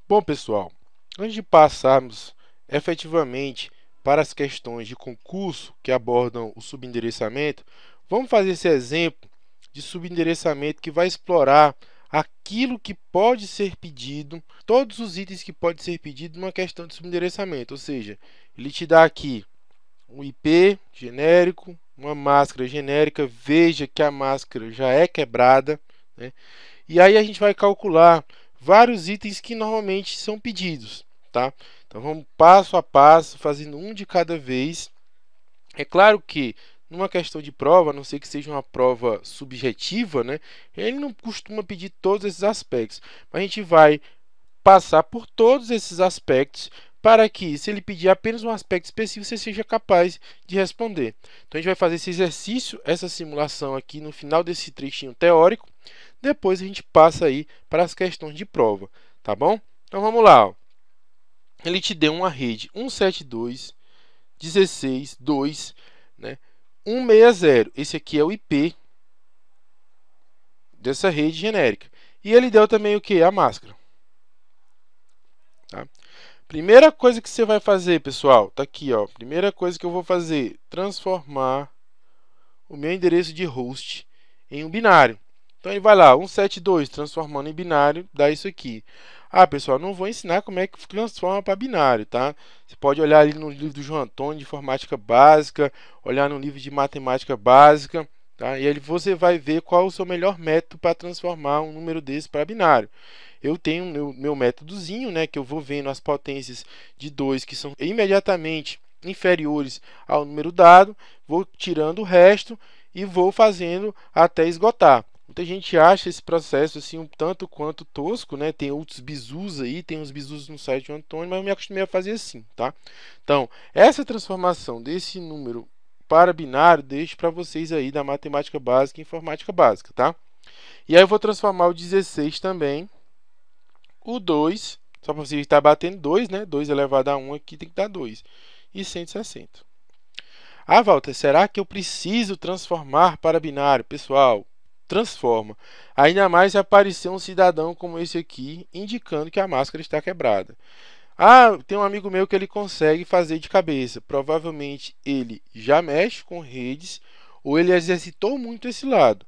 Bom, pessoal, antes de passarmos efetivamente para as questões de concurso que abordam o subendereçamento, vamos fazer esse exemplo de subendereçamento que vai explorar aquilo que pode ser pedido, todos os itens que podem ser pedidos numa questão de subendereçamento, ou seja, ele te dá aqui um IP genérico, uma máscara genérica, veja que a máscara já é quebrada, né? E aí a gente vai calcular vários itens que normalmente são pedidos, tá? Então vamos passo a passo, fazendo um de cada vez. É claro que numa questão de prova, a não ser que seja uma prova subjetiva, né? Ele não costuma pedir todos esses aspectos, mas a gente vai passar por todos esses aspectos para que, se ele pedir apenas um aspecto específico, você seja capaz de responder. Então, a gente vai fazer esse exercício, essa simulação aqui no final desse trechinho teórico. Depois, a gente passa aí para as questões de prova, tá bom? Então, vamos lá. Ó. Ele te deu uma rede 172.16.2, né? 160. Esse aqui é o IP dessa rede genérica. E ele deu também o que? A máscara. Tá? Primeira coisa que você vai fazer, pessoal, tá aqui, ó. Primeira coisa que eu vou fazer, transformar o meu endereço de host em um binário. Então ele vai lá, 172, transformando em binário, dá isso aqui. Ah, pessoal, não vou ensinar como é que transforma para binário, tá? Você pode olhar ali no livro do João Antônio de informática básica, olhar no livro de matemática básica, tá? E aí você vai ver qual o seu melhor método para transformar um número desse para binário. Eu tenho meu métodozinho, né, que eu vou vendo as potências de 2 que são imediatamente inferiores ao número dado, vou tirando o resto e vou fazendo até esgotar. Muita gente acha esse processo assim um tanto quanto tosco, né? Tem outros bizus aí, tem uns bizus no site do Antônio, mas eu me acostumei a fazer assim, tá? Então, essa transformação desse número para binário, deixo para vocês aí da matemática básica e informática básica, tá? E aí eu vou transformar o 16 também, o 2, só para você estar batendo 2, né? 2 elevado a 1 aqui tem que dar 2. E 160. Ah, Walter, será que eu preciso transformar para binário? Pessoal, transforma. Ainda mais se aparecer um cidadão como esse aqui, indicando que a máscara está quebrada. Ah, tem um amigo meu que ele consegue fazer de cabeça. Provavelmente ele já mexe com redes ou ele exercitou muito esse lado.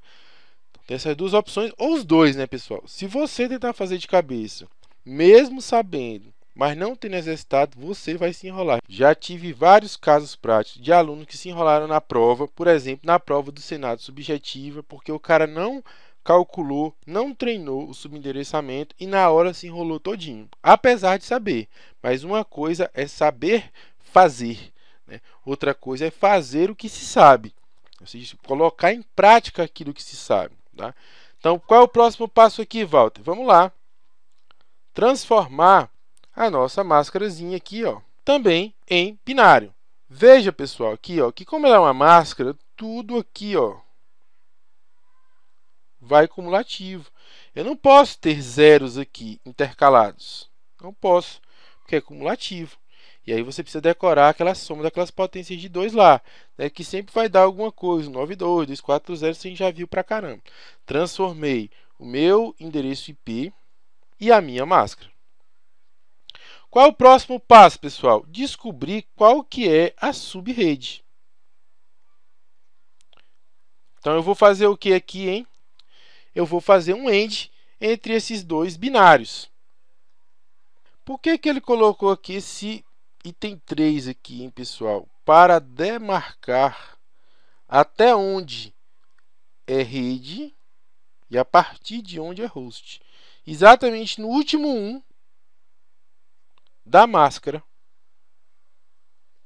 Tem essas duas opções, ou os dois, né, pessoal? Se você tentar fazer de cabeça, mesmo sabendo, mas não tendo exercitado, você vai se enrolar. Já tive vários casos práticos de alunos que se enrolaram na prova, por exemplo, na prova do Senado subjetiva, porque o cara não calculou, não treinou o subendereçamento e na hora se enrolou todinho, apesar de saber. Mas uma coisa é saber fazer, né? Outra coisa é fazer o que se sabe, ou seja, colocar em prática aquilo que se sabe. Tá? Então, qual é o próximo passo aqui, Walter? Vamos lá. Transformar a nossa máscarazinha aqui, ó, também em binário. Veja, pessoal, aqui, ó, que como ela é uma máscara, tudo aqui, ó, vai cumulativo. Eu não posso ter zeros aqui intercalados. Não posso, porque é cumulativo. E aí você precisa decorar aquela soma daquelas potências de 2 lá, né, que sempre vai dar alguma coisa, 9,2, 240, você já viu pra caramba. Transformei o meu endereço IP e a minha máscara. Qual é o próximo passo, pessoal? Descobrir qual que é a subrede. Então, eu vou fazer o que aqui, hein? Eu vou fazer um AND entre esses dois binários. Por que que ele colocou aqui esse item 3 aqui, hein, pessoal? Para demarcar até onde é rede e a partir de onde é host. Exatamente no último 1 da máscara.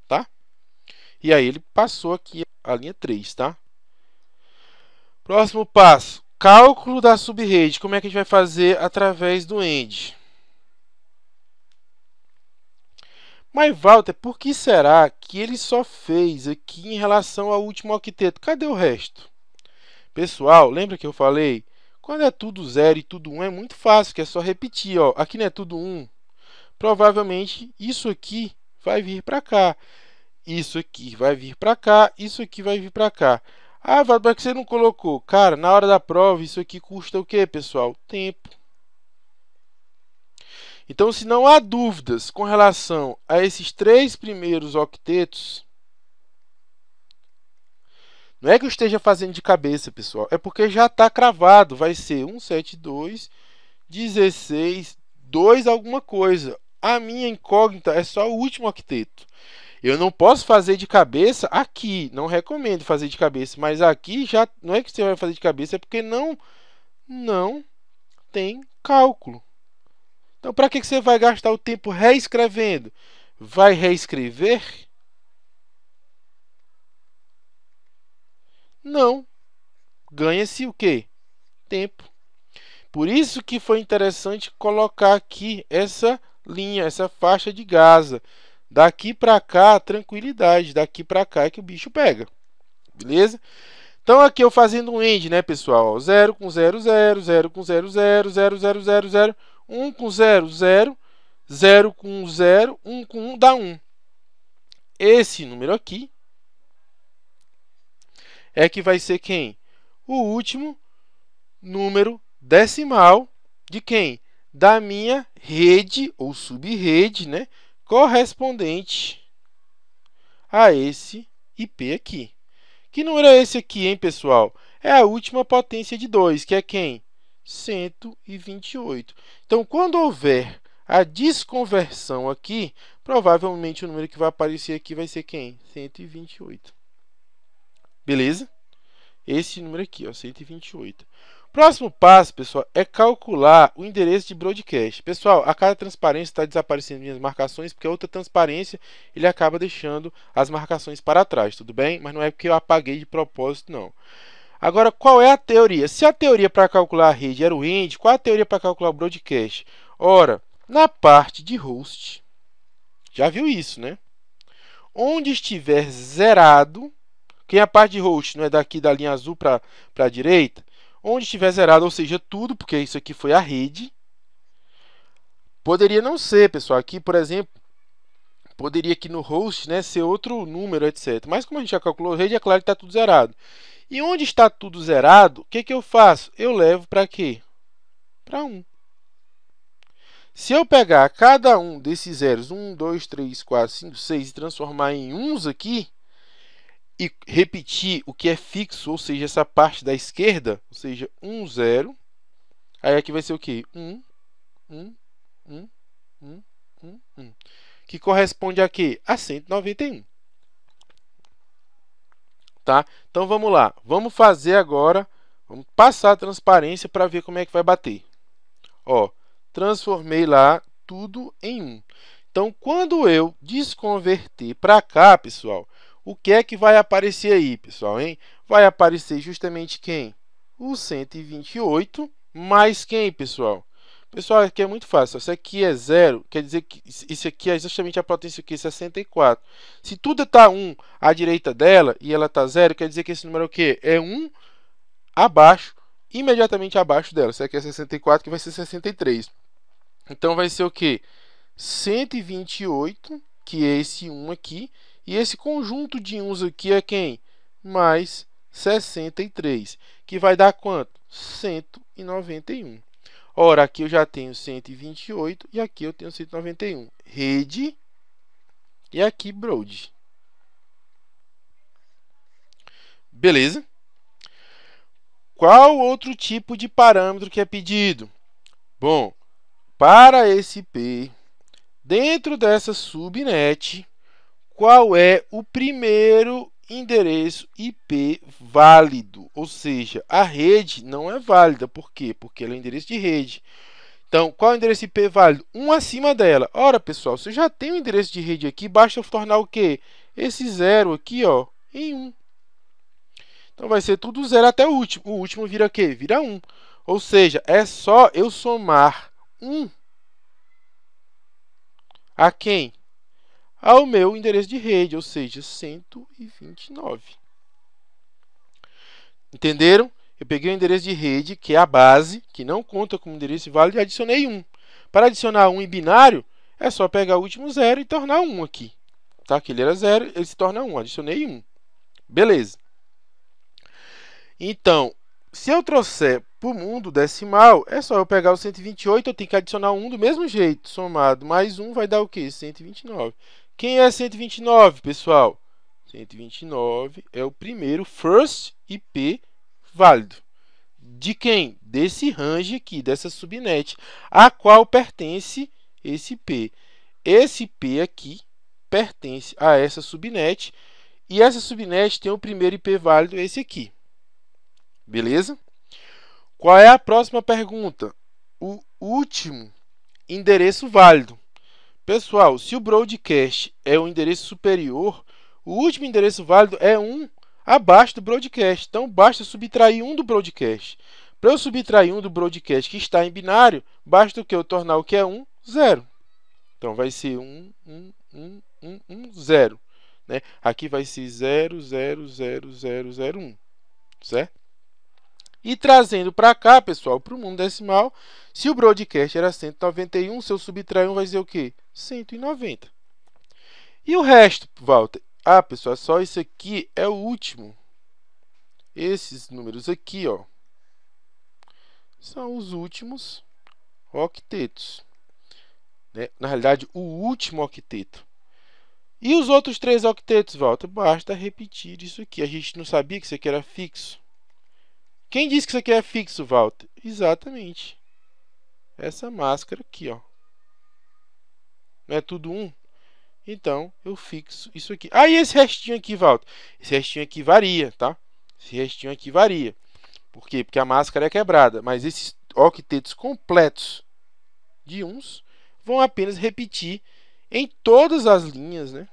Tá? E aí ele passou aqui a linha 3, tá? Próximo passo, cálculo da subrede. Como é que a gente vai fazer através do AND? Mas, Walter, por que será que ele só fez aqui em relação ao último octeto? Cadê o resto? Pessoal, lembra que eu falei? Quando é tudo 0 e tudo 1 é muito fácil, que é só repetir. Ó. Aqui não é tudo 1. Provavelmente isso aqui vai vir para cá. Isso aqui vai vir para cá. Isso aqui vai vir para cá. Ah, Walter, por que você não colocou? Cara, na hora da prova, isso aqui custa o quê, pessoal? Tempo. Então, se não há dúvidas com relação a esses 3 primeiros octetos, não é que eu esteja fazendo de cabeça, pessoal, é porque já está cravado, vai ser 172, 16, 2 alguma coisa. A minha incógnita é só o último octeto. Eu não posso fazer de cabeça aqui, não recomendo fazer de cabeça, mas aqui já não é que você vai fazer de cabeça, é porque não tem cálculo. Então, para que você vai gastar o tempo reescrevendo? Vai reescrever? Não. Ganha-se o quê? Tempo. Por isso que foi interessante colocar aqui essa linha, essa faixa de Gaza. Daqui para cá, tranquilidade. Daqui para cá é que o bicho pega. Beleza? Então, aqui eu fazendo um end, né, pessoal? 0 com 0, 0, 0 com 0, 0, 0, 0, 0, 0, 1 com 0, 0, 0 com 0, 1 com 1 dá 1. Esse número aqui é que vai ser quem? O último número decimal de quem? Da minha rede ou subrede, né, correspondente a esse IP aqui. Que número é esse aqui, hein, pessoal? É a última potência de 2, que é quem? 128. Então, quando houver a desconversão aqui, provavelmente o número que vai aparecer aqui vai ser quem? 128. Beleza? Esse número aqui, ó, 128. Próximo passo, pessoal, é calcular o endereço de broadcast. Pessoal, a cada transparência está desaparecendo minhas marcações, porque a outra transparência ele acaba deixando as marcações para trás, tudo bem? Mas não é porque eu apaguei de propósito, não. Agora, qual é a teoria? Se a teoria para calcular a rede era o end, qual a teoria para calcular o broadcast? Ora, na parte de host, já viu isso, né? Onde estiver zerado, quem é a parte de host, não é daqui da linha azul para a direita, onde estiver zerado, ou seja, tudo, porque isso aqui foi a rede. Poderia não ser, pessoal. Aqui, por exemplo, poderia aqui no host, né, ser outro número, etc. Mas como a gente já calculou a rede, é claro que está tudo zerado. E onde está tudo zerado, o que eu faço? Eu levo para quê? Para 1. Se eu pegar cada um desses zeros, 1, 2, 3, 4, 5, 6, e transformar em uns aqui, e repetir o que é fixo, ou seja, essa parte da esquerda, ou seja, 1, 0. Aí aqui vai ser o quê? 1, 1, 1, 1, 1, 1. Que corresponde a quê? A 191. Tá? Então, vamos lá. Vamos fazer agora, vamos passar a transparência para ver como é que vai bater. Ó, transformei lá tudo em 1. Então, quando eu desconverter para cá, pessoal, o que é que vai aparecer aí, pessoal, hein? Vai aparecer justamente quem? O 128 mais quem, pessoal? Pessoal, aqui é muito fácil. Se aqui é 0, quer dizer que isso aqui é justamente a potência aqui, 64. Se tudo está 1 à direita dela e ela está 0, quer dizer que esse número é o quê? É 1 abaixo, imediatamente abaixo dela. Isso aqui é 64, que vai ser 63. Então, vai ser o quê? 128, que é esse 1 aqui, e esse conjunto de 1s aqui é quem? Mais 63, que vai dar quanto? 191. Ora, aqui eu já tenho 128 e aqui eu tenho 191. Rede e aqui broad. Beleza? Qual outro tipo de parâmetro que é pedido? Bom, para esse IP, dentro dessa subnet, qual é o primeiro endereço IP válido? Ou seja, a rede não é válida. Por quê? Porque ela é endereço de rede. Então, qual é o endereço IP válido? 1 acima dela. Ora, pessoal, se eu já tenho o endereço de rede aqui, basta eu tornar o quê? Esse 0 aqui, ó, em 1. Então, vai ser tudo 0 até o último. O último vira o quê? Vira 1. Ou seja, é só eu somar 1 a quem? Ao meu endereço de rede, ou seja, 129. Entenderam? Eu peguei o endereço de rede, que é a base, que não conta como endereço válido, e adicionei 1. Para adicionar 1 em binário, é só pegar o último 0 e tornar 1 aqui. Tá? Que ele era 0, ele se torna 1. Adicionei 1. Beleza. Então, se eu trouxer para o mundo decimal, é só eu pegar o 128, eu tenho que adicionar 1 do mesmo jeito. Somado mais 1 vai dar o quê? 129. Quem é 129, pessoal? 129 é o primeiro first IP válido. De quem? Desse range aqui, dessa subnet, a qual pertence esse IP. Esse IP aqui pertence a essa subnet, e essa subnet tem o primeiro IP válido, esse aqui. Beleza? Qual é a próxima pergunta? O último endereço válido. Pessoal, se o broadcast é o endereço superior, o último endereço válido é 1 abaixo do broadcast. Então, basta subtrair 1 do broadcast. Para eu subtrair 1 do broadcast que está em binário, basta o que? Eu tornar o que é 1, 0. Então, vai ser 1, 1, 1, 1, 1, 0. Né? Aqui vai ser 0, 0, 0, 0, 0, 1. Certo? E trazendo para cá, pessoal, para o mundo decimal, se o broadcast era 191, se eu subtrair 1 vai ser o quê? 190. E o resto, Walter? Ah, pessoal, só isso aqui é o último. Esses números aqui, ó, são os últimos octetos. Né? Na realidade, o último octeto. E os outros 3 octetos, Walter? Basta repetir isso aqui. A gente não sabia que isso aqui era fixo. Quem disse que isso aqui é fixo, Walter? Exatamente. Essa máscara aqui, ó. Não é tudo 1? Então, eu fixo isso aqui. Ah, e esse restinho aqui, Walter? Esse restinho aqui varia, tá? Esse restinho aqui varia. Por quê? Porque a máscara é quebrada. Mas esses octetos completos de 1s vão apenas repetir em todas as linhas, né?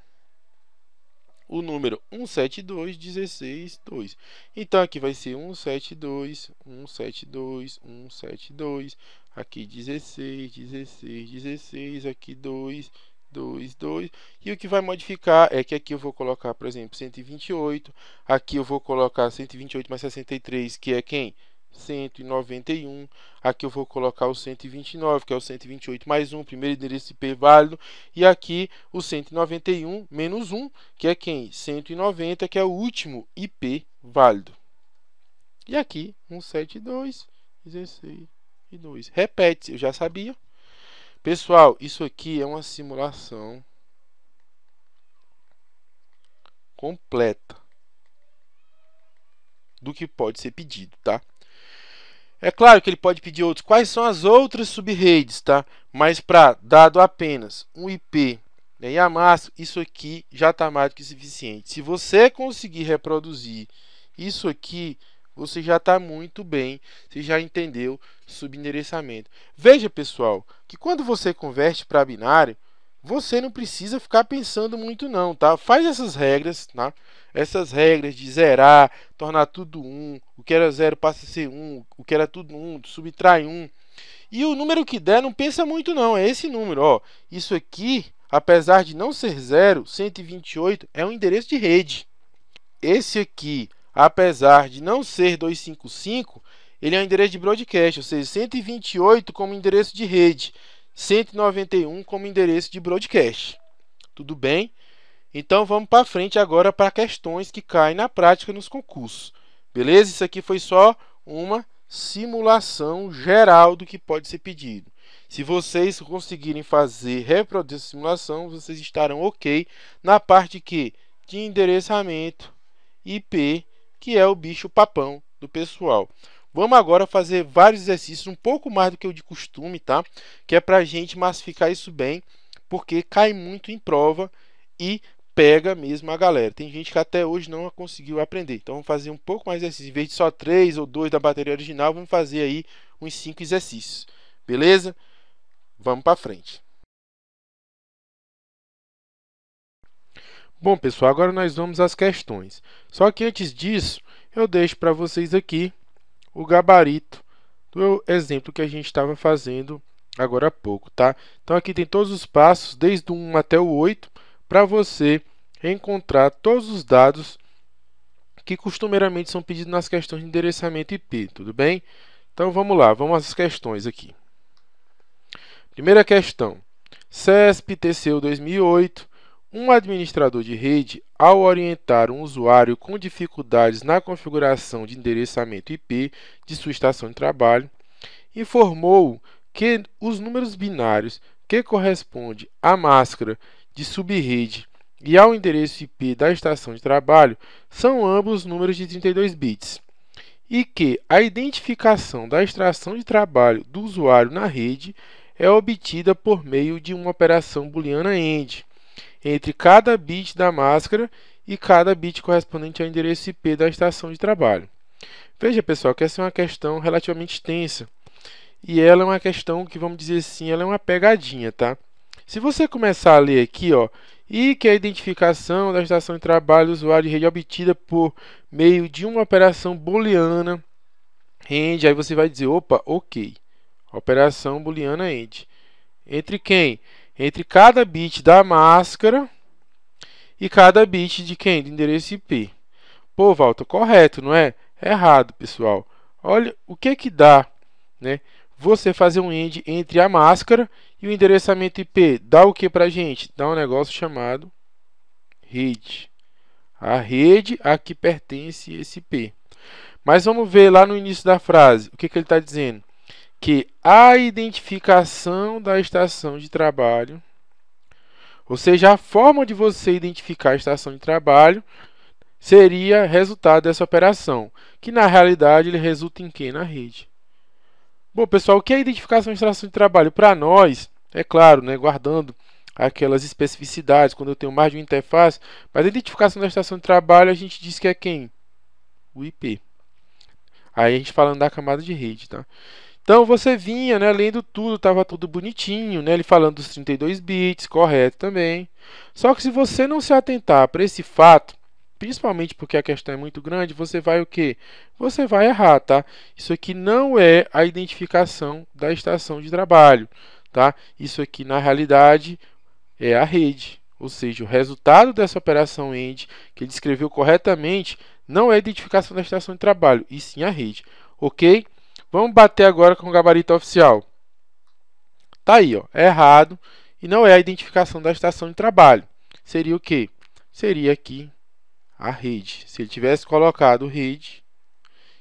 O número 172, 16, 2. Então, aqui vai ser 172, 172, 172. Aqui 16, 16, 16. Aqui 2, 2, 2. E o que vai modificar é que aqui eu vou colocar, por exemplo, 128. Aqui eu vou colocar 128 mais 63, que é quem? 191. Aqui eu vou colocar o 129, que é o 128 mais 1, primeiro endereço IP válido. E aqui o 191 menos 1, que é quem? 190, que é o último IP válido. E aqui 172, 16 e 2. Repete, eu já sabia. Pessoal, isso aqui é uma simulação completa do que pode ser pedido, tá? É claro que ele pode pedir outros. Quais são as outras subredes, tá? Mas para dado apenas um IP, né, e a máscara, isso aqui já está mais do que suficiente. Se você conseguir reproduzir isso aqui, você já está muito bem. Você já entendeu subendereçamento. Veja, pessoal, que quando você converte para binário, você não precisa ficar pensando muito não, tá? Faz essas regras, tá? Essas regras de zerar, tornar tudo 1, o que era 0 passa a ser 1, o que era tudo 1, subtrai 1. E o número que der, não pensa muito não, é esse número, ó. Isso aqui, apesar de não ser 0, 128 é um endereço de rede. Esse aqui, apesar de não ser 255, ele é um endereço de broadcast, ou seja, 128 como endereço de rede. 191 como endereço de broadcast. Tudo bem? Então, vamos para frente agora para questões que caem na prática nos concursos. Beleza? Isso aqui foi só uma simulação geral do que pode ser pedido. Se vocês conseguirem reproduzir essa simulação, vocês estarão ok na parte de endereçamento IP, que é o bicho papão do pessoal. Vamos agora fazer vários exercícios, um pouco mais do que o de costume, tá? Que é para a gente massificar isso bem, porque cai muito em prova e pega mesmo a galera. Tem gente que até hoje não conseguiu aprender. Então, vamos fazer um pouco mais de exercícios. Em vez de só 3 ou 2 da bateria original, vamos fazer aí uns 5 exercícios. Beleza? Vamos para frente. Bom, pessoal, agora nós vamos às questões. Só que antes disso, eu deixo para vocês aqui o gabarito do exemplo que a gente estava fazendo agora há pouco, tá? Então, aqui tem todos os passos, desde o 1 até o 8, para você encontrar todos os dados que costumeiramente são pedidos nas questões de endereçamento IP, tudo bem? Então, vamos lá, vamos às questões aqui. Primeira questão. CESP TCU 2008, um administrador de rede ao orientar um usuário com dificuldades na configuração de endereçamento IP de sua estação de trabalho, informou que os números binários que correspondem à máscara de subrede e ao endereço IP da estação de trabalho são ambos números de 32 bits, e que a identificação da estação de trabalho do usuário na rede é obtida por meio de uma operação booleana AND entre cada bit da máscara e cada bit correspondente ao endereço IP da estação de trabalho. Veja, pessoal, que essa é uma questão relativamente extensa e ela é uma questão que, vamos dizer assim, ela é uma pegadinha, tá? Se você começar a ler aqui, ó, e que a identificação da estação de trabalho do usuário de rede é obtida por meio de uma operação booleana AND, aí você vai dizer, opa, ok, operação booleana AND. Entre quem? Entre cada bit da máscara e cada bit de quem? Do endereço IP. Pô, Walter, correto, não é? Errado, pessoal. Olha o que dá, né? Você fazer um AND entre a máscara e o endereçamento IP. Dá o que pra gente? Dá um negócio chamado rede. A rede a que pertence esse IP. Mas vamos ver lá no início da frase. O que ele está dizendo? Que a identificação da estação de trabalho, ou seja, a forma de você identificar a estação de trabalho, seria resultado dessa operação, que na realidade ele resulta em quê? Na rede. Bom, pessoal, o que é a identificação de estação de trabalho? Para nós, é claro, né, guardando aquelas especificidades, quando eu tenho mais de uma interface, mas a identificação da estação de trabalho a gente diz que é quem? O IP. Aí a gente falando da camada de rede, tá? Então você vinha, né, lendo tudo, estava tudo bonitinho, né, ele falando dos 32 bits, correto também. Só que se você não se atentar para esse fato, principalmente porque a questão é muito grande, você vai o quê? Você vai errar, tá? Isso aqui não é a identificação da estação de trabalho, tá? Isso aqui na realidade é a rede, ou seja, o resultado dessa operação AND que ele escreveu corretamente não é a identificação da estação de trabalho, e sim a rede, ok? Vamos bater agora com o gabarito oficial. Tá aí, ó, é errado e não é a identificação da estação de trabalho. Seria o quê? Seria aqui a rede. Se ele tivesse colocado rede,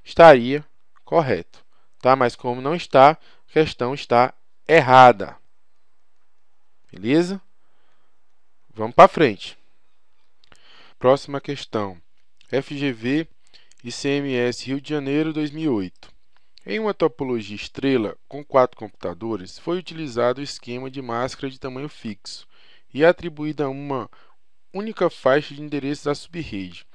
estaria correto, tá? Mas como não está, a questão está errada. Beleza? Vamos para frente. Próxima questão. FGV ICMS Rio de Janeiro 2008. Em uma topologia estrela com 4 computadores, foi utilizado o esquema de máscara de tamanho fixo e atribuída uma única faixa de endereços à subrede.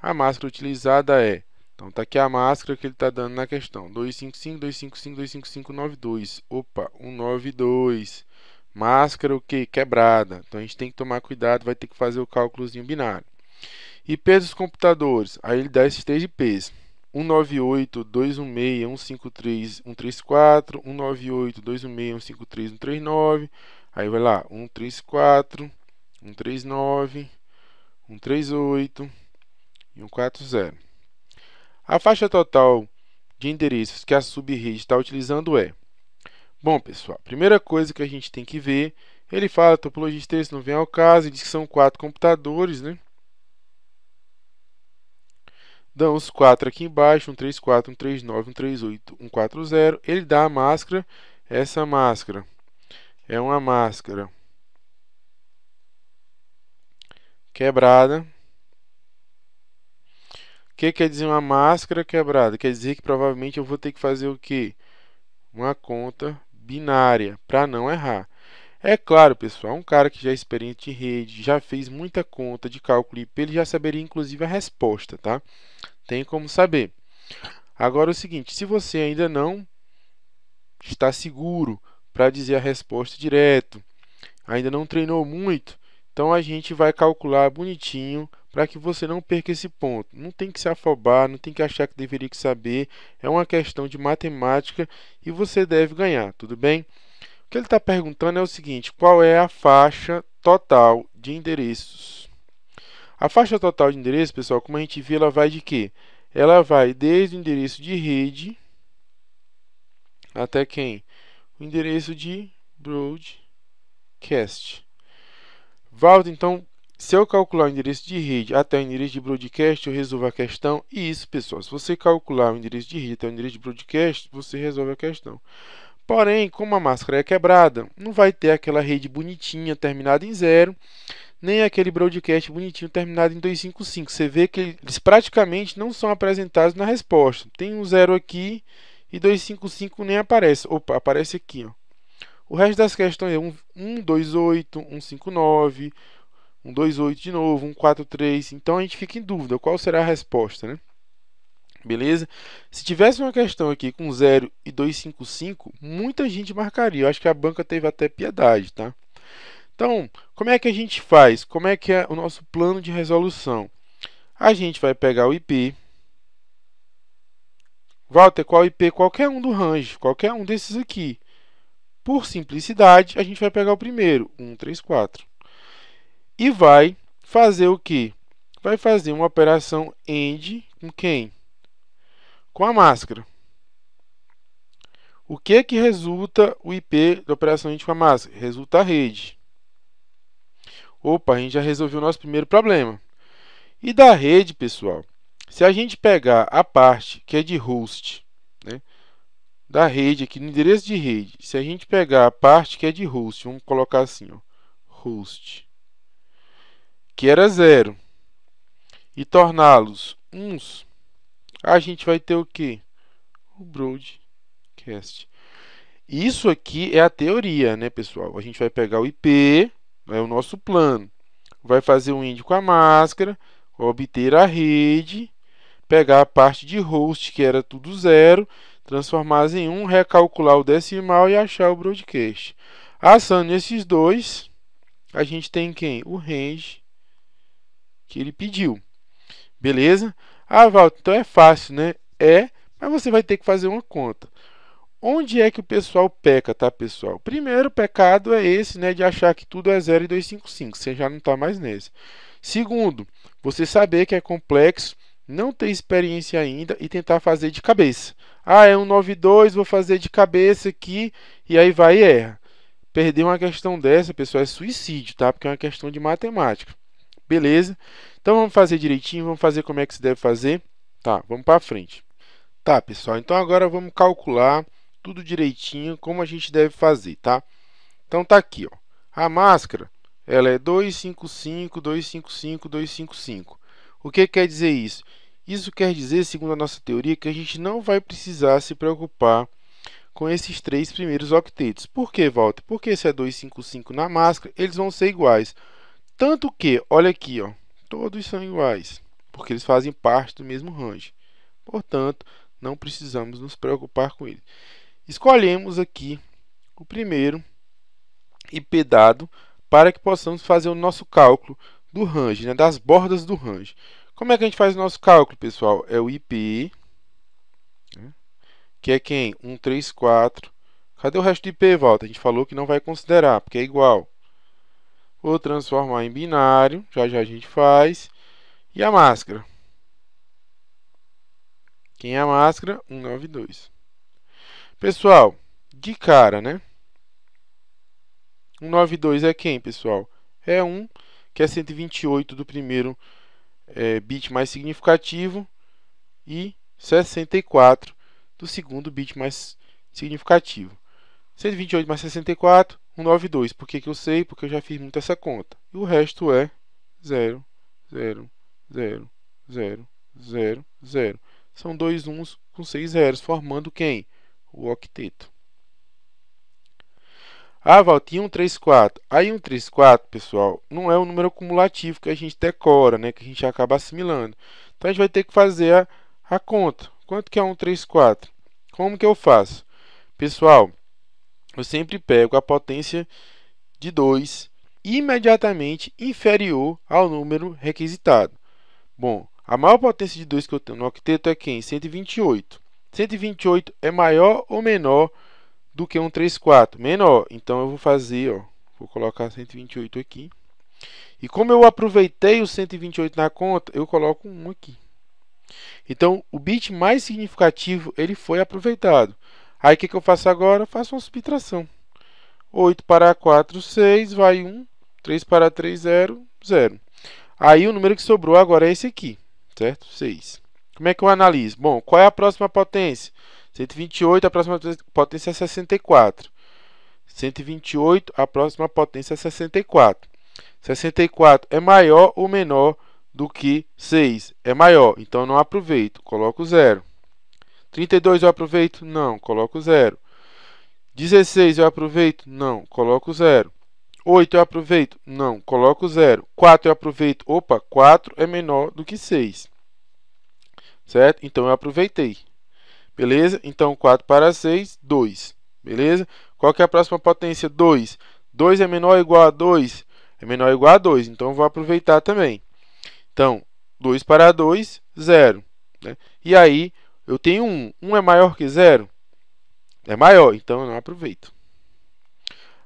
A máscara utilizada é, então está aqui a máscara que ele está dando na questão, 255.255.255.92. Opa, 192. Máscara o quê? Quebrada. Então a gente tem que tomar cuidado, vai ter que fazer o cálculozinho binário. IP dos computadores, aí ele dá esses 3 IPs. 198.216.153.134, 198.216.153.139, aí vai lá, 134, 139, 138 e 140. A faixa total de endereços que a subrede está utilizando é... Bom, pessoal, primeira coisa que a gente tem que ver, ele fala topologia estrela, não vem ao caso, ele diz que são 4 computadores, né? Dão os 4 aqui embaixo, 134, 139, 138, 140. Ele dá a máscara. Essa máscara é uma máscara quebrada. O que quer dizer uma máscara quebrada? Quer dizer que provavelmente eu vou ter que fazer o quê? Uma conta binária, para não errar. É claro, pessoal, um cara que já é experiente em rede, já fez muita conta de cálculo IP, ele já saberia inclusive a resposta, tá? Tem como saber. Agora é o seguinte, se você ainda não está seguro para dizer a resposta direto, ainda não treinou muito, então a gente vai calcular bonitinho para que você não perca esse ponto. Não tem que se afobar, não tem que achar que deveria saber, é uma questão de matemática e você deve ganhar, tudo bem? O que ele está perguntando é o seguinte, qual é a faixa total de endereços? A faixa total de endereços, pessoal, como a gente viu, ela vai de quê? Ela vai desde o endereço de rede até quem? O endereço de broadcast. Valdo, então, se eu calcular o endereço de rede até o endereço de broadcast, eu resolvo a questão. E isso, pessoal, se você calcular o endereço de rede até o endereço de broadcast, você resolve a questão. Porém, como a máscara é quebrada, não vai ter aquela rede bonitinha terminada em 0, nem aquele broadcast bonitinho terminado em 255. Você vê que eles praticamente não são apresentados na resposta. Tem um 0 aqui e 255 nem aparece. Opa, aparece aqui, ó. O resto das questões é 128, 159, 128 de novo, 143. Então a gente fica em dúvida qual será a resposta, né? Beleza? Se tivesse uma questão aqui com 0 e 255, muita gente marcaria. Eu acho que a banca teve até piedade, tá? Então, como é que a gente faz? Como é que é o nosso plano de resolução? A gente vai pegar o IP. Walter, qual IP? Qualquer um do range, qualquer um desses aqui. Por simplicidade, a gente vai pegar o primeiro, 134. E vai fazer o quê? Vai fazer uma operação AND com quem? Com a máscara. O que que resulta o IP da operação AND com a máscara? Resulta a rede. Opa, a gente já resolveu o nosso primeiro problema. E da rede, pessoal, se a gente pegar a parte que é de host, né, da rede aqui no endereço de rede, se a gente pegar a parte que é de host, vamos colocar assim, ó, host, que era 0, e torná-los uns, a gente vai ter o quê? O broadcast. Isso aqui é a teoria, né, pessoal? A gente vai pegar o IP, é o nosso plano, vai fazer um AND com a máscara, obter a rede, pegar a parte de host, que era tudo 0, transformá-las em 1, recalcular o decimal e achar o broadcast. Assando esses dois, a gente tem quem? O range que ele pediu. Beleza? Ah, Walter, então é fácil, né? É, mas você vai ter que fazer uma conta. Onde é que o pessoal peca, tá, pessoal? Primeiro pecado é esse, né, de achar que tudo é 0 e 255. Você já não está mais nesse. Segundo, você saber que é complexo, não ter experiência ainda e tentar fazer de cabeça. Ah, é 192, vou fazer de cabeça aqui e aí vai e erra. Perder uma questão dessa, pessoal, é suicídio, tá? Porque é uma questão de matemática. Beleza? Então vamos fazer direitinho, vamos fazer como é que se deve fazer. Tá, vamos para frente. Tá, pessoal, então agora vamos calcular tudo direitinho como a gente deve fazer, tá? Então tá aqui, ó. A máscara, ela é 255, 255, 255. O que quer dizer isso? Isso quer dizer, segundo a nossa teoria, que a gente não vai precisar se preocupar com esses três primeiros octetos. Por que, Walter? Porque se é 255 na máscara, eles vão ser iguais. Tanto que, olha aqui, ó, todos são iguais, porque eles fazem parte do mesmo range. Portanto, não precisamos nos preocupar com ele. Escolhemos aqui o primeiro IP dado para que possamos fazer o nosso cálculo do range, né, das bordas do range. Como é que a gente faz o nosso cálculo, pessoal? É o IP, né, que é quem? 134. Cadê o resto do IP, Walter? A gente falou que não vai considerar, porque é igual. Vou transformar em binário, já já a gente faz. E a máscara? Quem é a máscara? 192. Pessoal, de cara, né? 192 é quem, pessoal? É 1, que é 128 do primeiro bit mais significativo e 64 do segundo bit mais significativo. 128 mais 64, 192. Por que que eu sei? Porque eu já fiz muito essa conta. E o resto é 0, 0, 0, 0, 0, 0. São dois uns com 6 zeros, formando quem? O octeto. Ah, Valtinho 134. Aí 134, pessoal, não é um número cumulativo que a gente decora, né? Que a gente acaba assimilando. Então a gente vai ter que fazer a conta. Quanto que é 134? Como que eu faço? Pessoal, eu sempre pego a potência de 2 imediatamente inferior ao número requisitado. Bom, a maior potência de 2 que eu tenho no octeto é quem? 128. 128 é maior ou menor do que 134? Menor. Então eu vou fazer, ó, vou colocar 128 aqui. E como eu aproveitei o 128 na conta, eu coloco um 1 aqui. Então o bit mais significativo ele foi aproveitado. Aí o que eu faço agora? Eu faço uma subtração. 8 para 4, 6, vai 1. 3 para 3, 0, 0. Aí o número que sobrou agora é esse aqui, certo? 6. Como é que eu analiso? Bom, qual é a próxima potência? 128, a próxima potência é 64. 128, a próxima potência é 64. 64 é maior ou menor do que 6? É maior, então não aproveito, coloco 0. 32 eu aproveito? Não, coloco 0. 16 eu aproveito? Não, coloco 0. 8 eu aproveito? Não, coloco 0. 4 eu aproveito? Opa, 4 é menor do que 6. Certo? Então eu aproveitei. Beleza? Então 4 para 6, 2. Beleza? Qual que é a próxima potência? 2. 2 é menor ou igual a 2? É menor ou igual a 2, então eu vou aproveitar também. Então, 2 para 2, 0. Né? E aí, eu tenho 1. 1 é maior que 0? É maior, então eu não aproveito.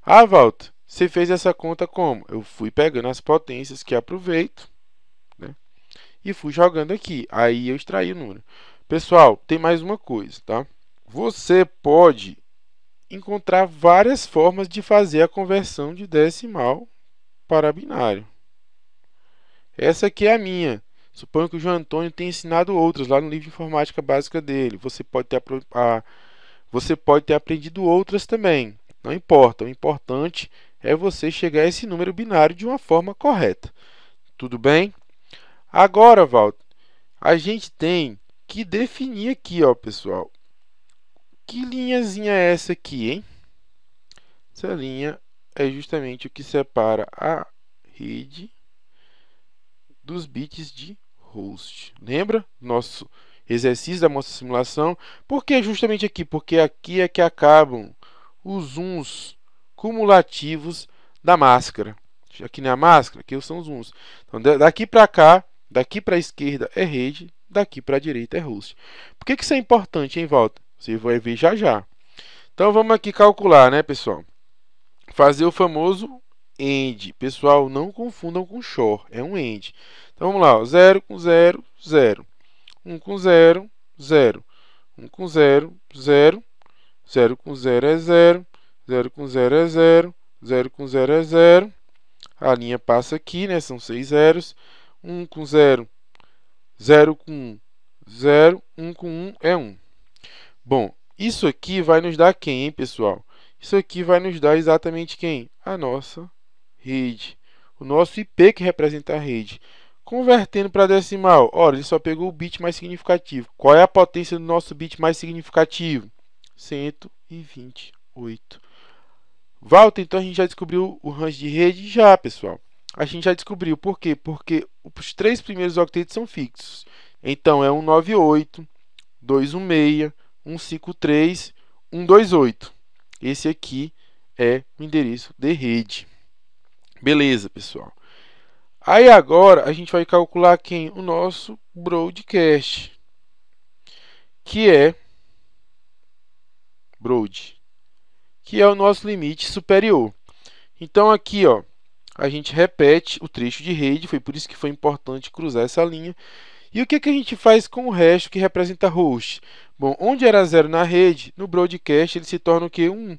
Ah, Walter, você fez essa conta como? Eu fui pegando as potências que aproveito, né? E fui jogando aqui. Aí eu extraí o número. Pessoal, tem mais uma coisa, tá? Você pode encontrar várias formas de fazer a conversão de decimal para binário. Essa aqui é a minha. Suponho que o João Antônio tenha ensinado outras lá no livro de informática básica dele. Você pode ter aprendido outras também. Não importa. O importante é você chegar a esse número binário de uma forma correta. Tudo bem? Agora, Walter, a gente tem que definir aqui, ó, pessoal. Que linhazinha é essa aqui, hein? Essa linha é justamente o que separa a rede dos bits de host. Lembra? Nosso exercício da nossa simulação. Por que justamente aqui? Porque aqui é que acabam os zooms cumulativos da máscara. Aqui na máscara, aqui são os zooms. Então, daqui para cá, daqui para a esquerda é rede, daqui para a direita é host. Por que isso é importante, em volta? Você vai ver já já. Então, vamos aqui calcular, né, pessoal? Fazer o famoso AND. Pessoal, não confundam com XOR, é um AND. Então, vamos lá, 0 com 0, 0. 1 com 0, 0. 1 com 0, 0. 0 com 0 é 0. 0 com 0 é 0. 0 com 0 é 0. A linha passa aqui, né? São 6 zeros. 1 com 0, 0 com 1, 0. 1 com 1 é 1. Bom, isso aqui vai nos dar quem, hein, pessoal? Isso aqui vai nos dar exatamente quem? A nossa rede. O nosso IP que representa a rede. Convertendo para decimal, ora, ele só pegou o bit mais significativo. Qual é a potência do nosso bit mais significativo? 128. Walter, então a gente já descobriu o range de rede? Já, pessoal. A gente já descobriu. Por quê? Porque os 3 primeiros octetos são fixos. Então, é 198, 216, 153, 128. Esse aqui é o endereço de rede. Beleza, pessoal. Aí agora a gente vai calcular quem? O nosso broadcast, que é o nosso limite superior. Então aqui, ó, a gente repete o trecho de rede, foi por isso que foi importante cruzar essa linha. E o que a gente faz com o resto que representa host? Bom, onde era 0 na rede, no broadcast ele se torna o quê? 1.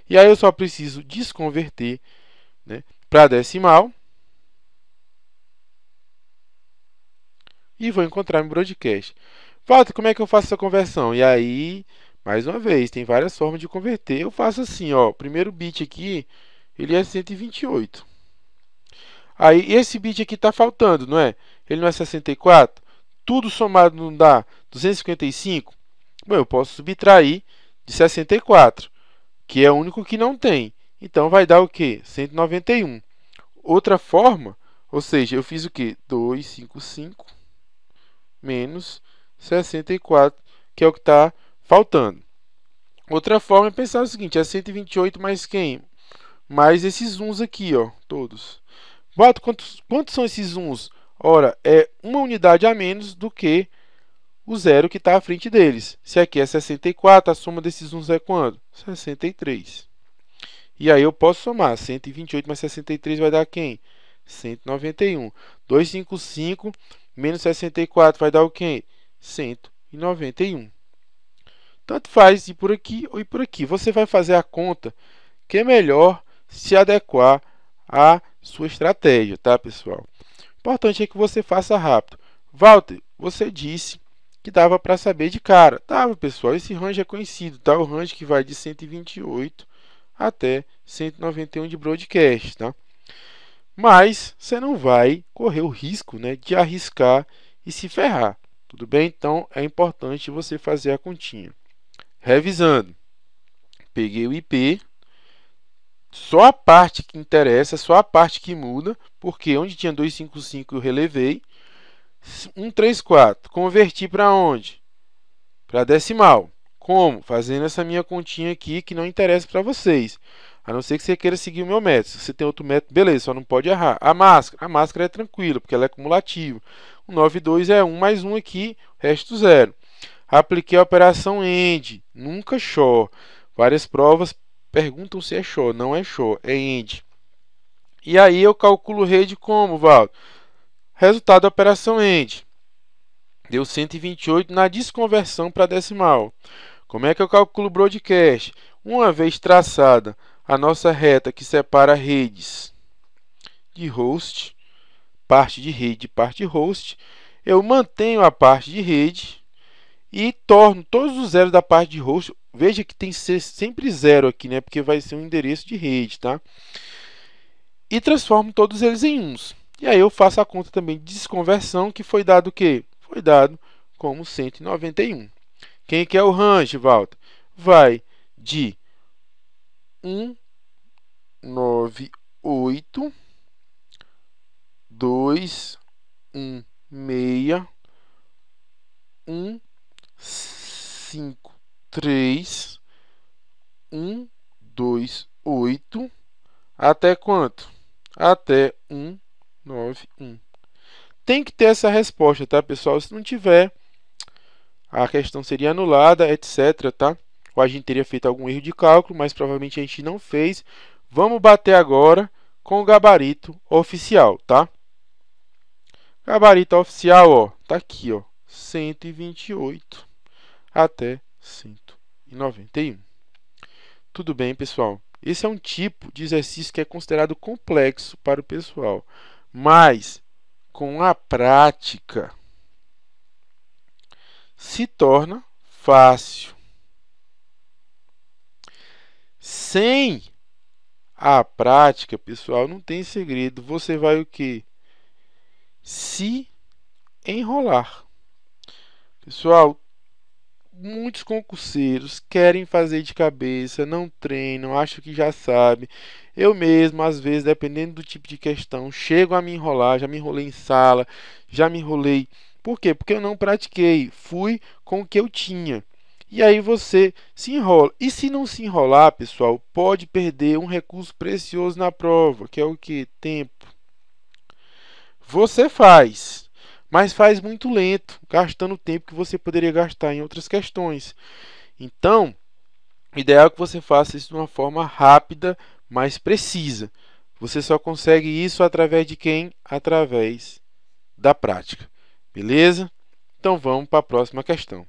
E aí eu só preciso desconverter, né, para decimal. E vou encontrar meu broadcast. Walter, como é que eu faço essa conversão? E aí, mais uma vez, tem várias formas de converter. Eu faço assim, ó, o primeiro bit aqui, ele é 128. Aí, esse bit aqui está faltando, não é? Ele não é 64? Tudo somado não dá 255? Bom, eu posso subtrair de 64, que é o único que não tem. Então, vai dar o quê? 191. Outra forma, ou seja, eu fiz o quê? 255 menos 64, que é o que está faltando. Outra forma é pensar o seguinte, é 128 mais quem? Mais esses uns aqui, ó, todos. Walter, quantos são esses uns? Ora, é uma unidade a menos do que o zero que está à frente deles. Se aqui é 64, a soma desses uns é quanto? 63. E aí eu posso somar. 128 mais 63 vai dar quem? 191. 255 menos 64 vai dar o quê? 191. Tanto faz ir por aqui ou ir por aqui. Você vai fazer a conta que é melhor se adequar à sua estratégia, tá, pessoal? O importante é que você faça rápido. Walter, você disse que dava para saber de cara. Dava, pessoal. Esse range é conhecido, tá? O range que vai de 128 até 191 de broadcast, tá? Mas você não vai correr o risco, né, de arriscar e se ferrar. Tudo bem? Então é importante você fazer a continha. Revisando. Peguei o IP. Só a parte que interessa, só a parte que muda, porque onde tinha 255 eu relevei. 134. Converti para onde? Para decimal. Como? Fazendo essa minha continha aqui que não interessa para vocês. A não ser que você queira seguir o meu método. Se você tem outro método, beleza, só não pode errar. A máscara é tranquila, porque ela é cumulativa. O 92 é 1 mais 1 aqui, resto 0. Apliquei a operação AND, nunca XOR. Várias provas perguntam se é XOR, não é XOR, é AND. E aí eu calculo rede como, Valdo? Resultado da operação AND. Deu 128 na desconversão para decimal. Como é que eu calculo o broadcast? Uma vez traçada a nossa reta que separa redes de host, parte de rede e parte de host, eu mantenho a parte de rede e torno todos os zeros da parte de host. Veja que tem que ser sempre zero aqui, né? Porque vai ser um endereço de rede, tá? E transformo todos eles em uns. E aí eu faço a conta também de desconversão, que foi dado o quê? Foi dado como 191. Quem que é o range, Walter? Vai de 198, 2, 1, 6, 1, 5, 3, 1, 2, 8, até quanto? Até 1, 9, 1. Tem que ter essa resposta, tá, pessoal? Se não tiver, a questão seria anulada, etc, tá? Ou a gente teria feito algum erro de cálculo, mas provavelmente a gente não fez. Vamos bater agora com o gabarito oficial, tá? Gabarito oficial, ó, tá aqui, ó, 128 até 191. Tudo bem, pessoal? Esse é um tipo de exercício que é considerado complexo para o pessoal, mas com a prática se torna fácil. Sem a prática, pessoal, não tem segredo. Você vai o quê? Se enrolar. Pessoal, muitos concurseiros querem fazer de cabeça, não treinam, acham que já sabe. Eu mesmo, às vezes, dependendo do tipo de questão, chego a me enrolar, já me enrolei em sala, já me enrolei. Por quê? Porque eu não pratiquei, fui com o que eu tinha. E aí você se enrola. E se não se enrolar, pessoal, pode perder um recurso precioso na prova, que é o que? Tempo. Você faz, mas faz muito lento, gastando o tempo que você poderia gastar em outras questões. Então, o ideal é que você faça isso de uma forma rápida, mas precisa. Você só consegue isso através de quem? Através da prática. Beleza? Então vamos para a próxima questão.